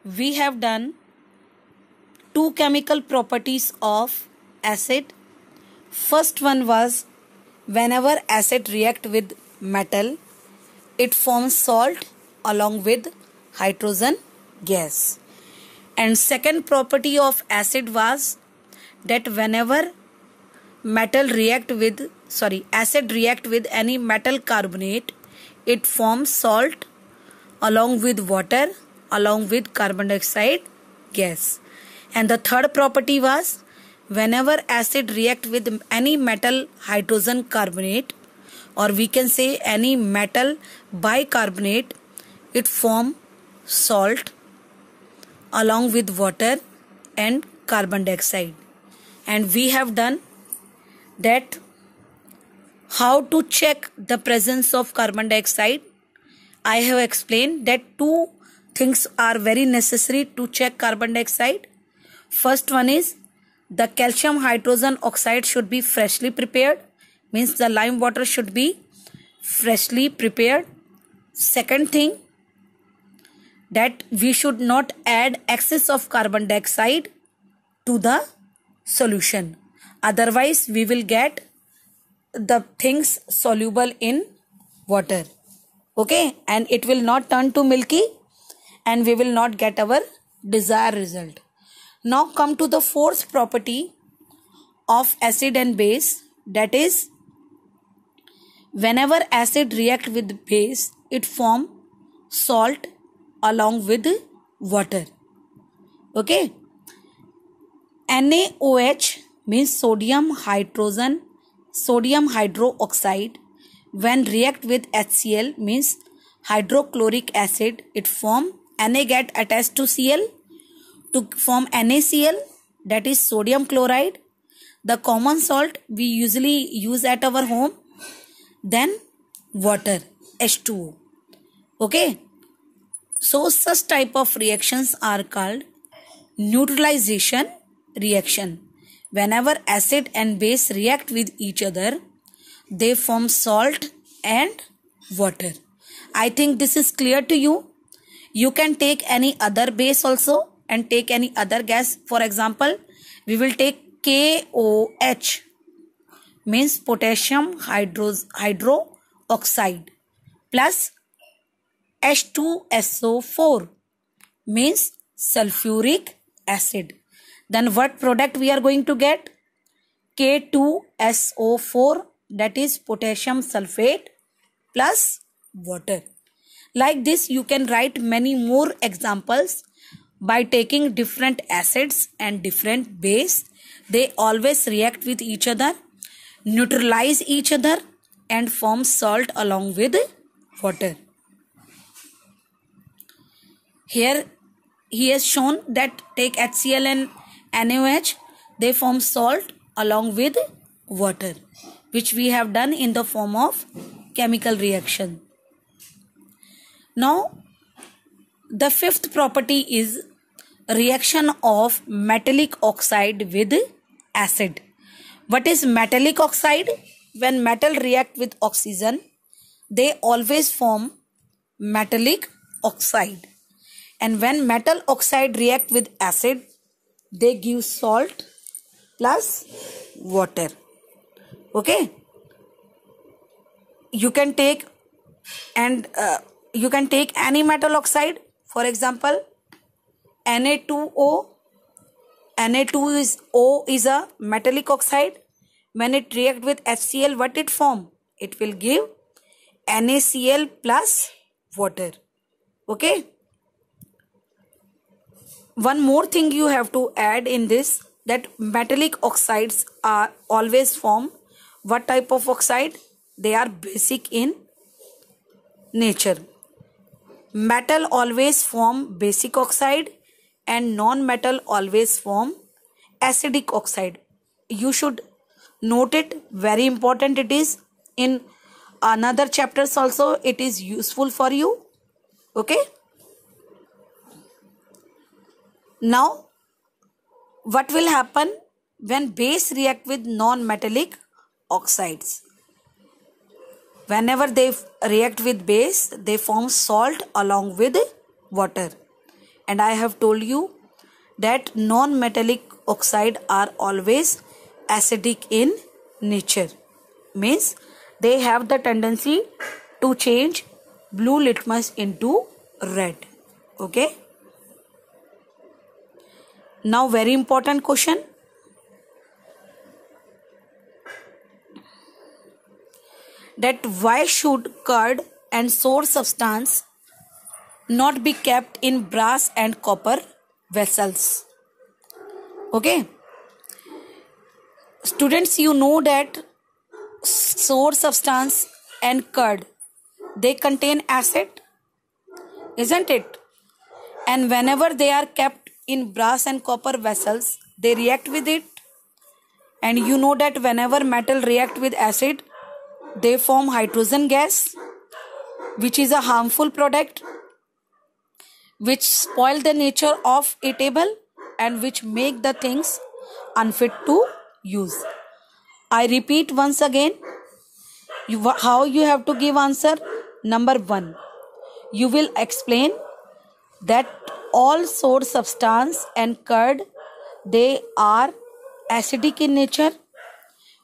we have done two chemical properties of acid. First one was whenever acid react with metal, it forms salt along with hydrogen gas. And second property of acid was that whenever acid react with any metal carbonate, it forms salt along with water along with carbon dioxide gas. And the third property was whenever acid react with any metal hydrogen carbonate, or we can say any metal bicarbonate, it form salt along with water and carbon dioxide. And we have done that how to check the presence of carbon dioxide. I have explained that two things are very necessary to check carbon dioxide. First one is the calcium hydrogen oxide should be freshly prepared, means the lime water should be freshly prepared. Second thing, that we should not add excess of carbon dioxide to the solution. Otherwise, we will get the things soluble in water. Okay, and it will not turn to milky and we will not get our desired result. Now come to the fourth property of acid and base, that is whenever acid react with base, it form salt along with water. Okay, NaOH means sodium hydroxide, when react with HCl means hydrochloric acid, it form Na get attached to Cl to form NaCl, that is sodium chloride, the common salt we usually use at our home. Then water, H2O. Okay, so such type of reactions are called neutralization reaction. Whenever acid and base react with each other, they form salt and water. I think this is clear to you. You can take any other base also and take any other gas. For example, we will take KOH, means potassium hydroxide, plus H2SO4 means sulfuric acid. Then what product we are going to get? K2SO4, that is potassium sulfate plus water. Like this you can write many more examples by taking different acids and different base. They always react with each other, neutralize each other and form salt along with water. Here he has shown that take HCl and NaOH, they form salt along with water, which we have done in the form of chemical reaction. Now the fifth property is reaction of metallic oxide with acid. What is metallic oxide? When metal react with oxygen, they always form metallic oxide. And when metal oxide react with acid, they give salt plus water. Okay, you can take any metal oxide. For example, Na2O. Na2O is a metallic oxide. When it react with HCl, what it form? It will give NaCl plus water. Okay. One more thing you have to add in this, that metallic oxides are always form what type of oxide? They are basic in nature. Metal always form basic oxide and non-metal always form acidic oxide. You should note it, very important it is. In another chapters also it is useful for you. Okay. Now what will happen when base react with non-metallic oxides? Whenever they react with base, they form salt along with water. And I have told you that non-metallic oxide are always acidic in nature. Means they have the tendency to change blue litmus into red. Okay. Now very important question. That why should curd and sour substance not be kept in brass and copper vessels? Okay. Students, you know that sour substance and curd, they contain acid, isn't it? And whenever they are kept in brass and copper vessels, they react with it. And you know that whenever metal react with acid, they form hydrogen gas, which is a harmful product, which spoil the nature of eatable and which make the things unfit to use. I repeat once again, how you have to give answer. Number 1, you will explain that all sour substance and curd, they are acidic in nature.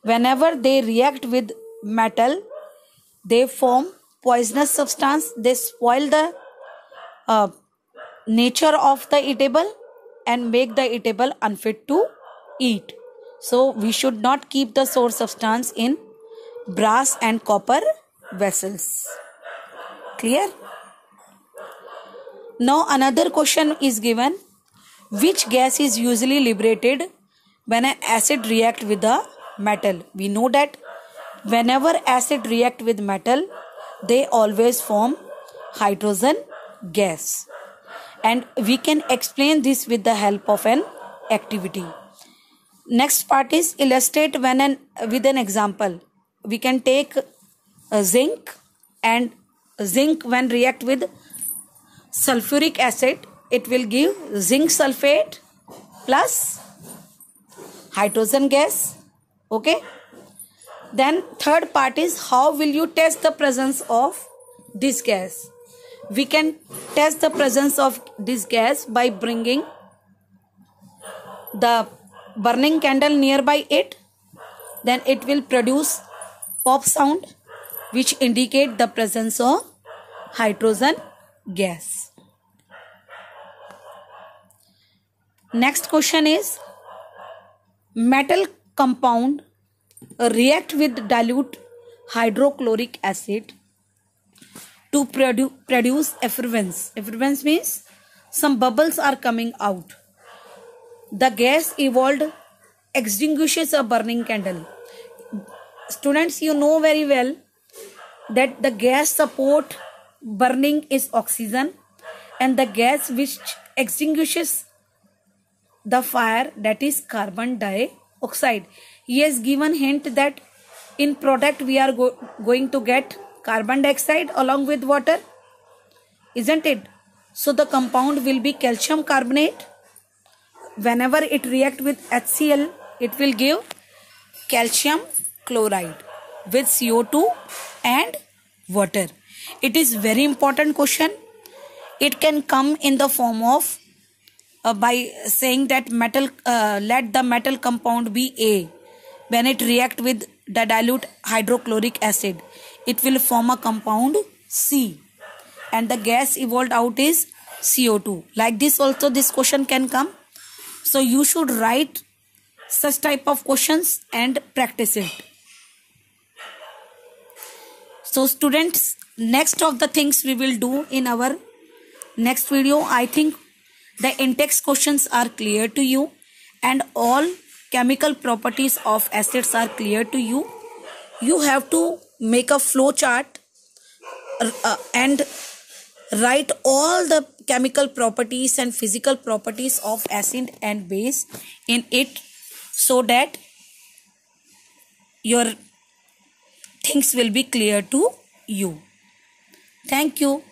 Whenever they react with metal, they form poisonous substance. They spoil the nature of the eatable and make the eatable unfit to eat. So we should not keep the sour substance in brass and copper vessels. Clear? Now another question is given. Which gas is usually liberated when an acid react with a metal? We know that whenever acid react with metal, they always form hydrogen gas. And we can explain this with the help of an activity. Next part is illustrate with an example. We can take zinc, and zinc when react with sulfuric acid, it will give zinc sulfate plus hydrogen gas. Okay. Then third part is how will you test the presence of this gas? We can test the presence of this gas by bringing the burning candle nearby it. Then it will produce pop sound, which indicate the presence of hydrogen gas. Next question is, metal compound react with dilute hydrochloric acid to produce effluence. Effluence means some bubbles are coming out. The gas evolved extinguishes a burning candle. Students, you know very well that the gas support burning is oxygen, and the gas which extinguishes the fire, that is carbon dioxide. He has given hint that in product we are going to get carbon dioxide along with water, isn't it? So the compound will be calcium carbonate. Whenever it react with HCl, it will give calcium chloride with CO2 and water. It is very important question. It can come in the form of by saying that metal, let the metal compound be A. When it react with the dilute hydrochloric acid, it will form a compound C, and the gas evolved out is CO2. Like this also this question can come. So you should write such type of questions and practice it. So students, next of the things we will do in our next video, I think the in-text questions are clear to you and all chemical properties of acids are clear to you. You have to make a flow chart and write all the chemical properties and physical properties of acid and base in it, so that your things will be clear to you. Thank you.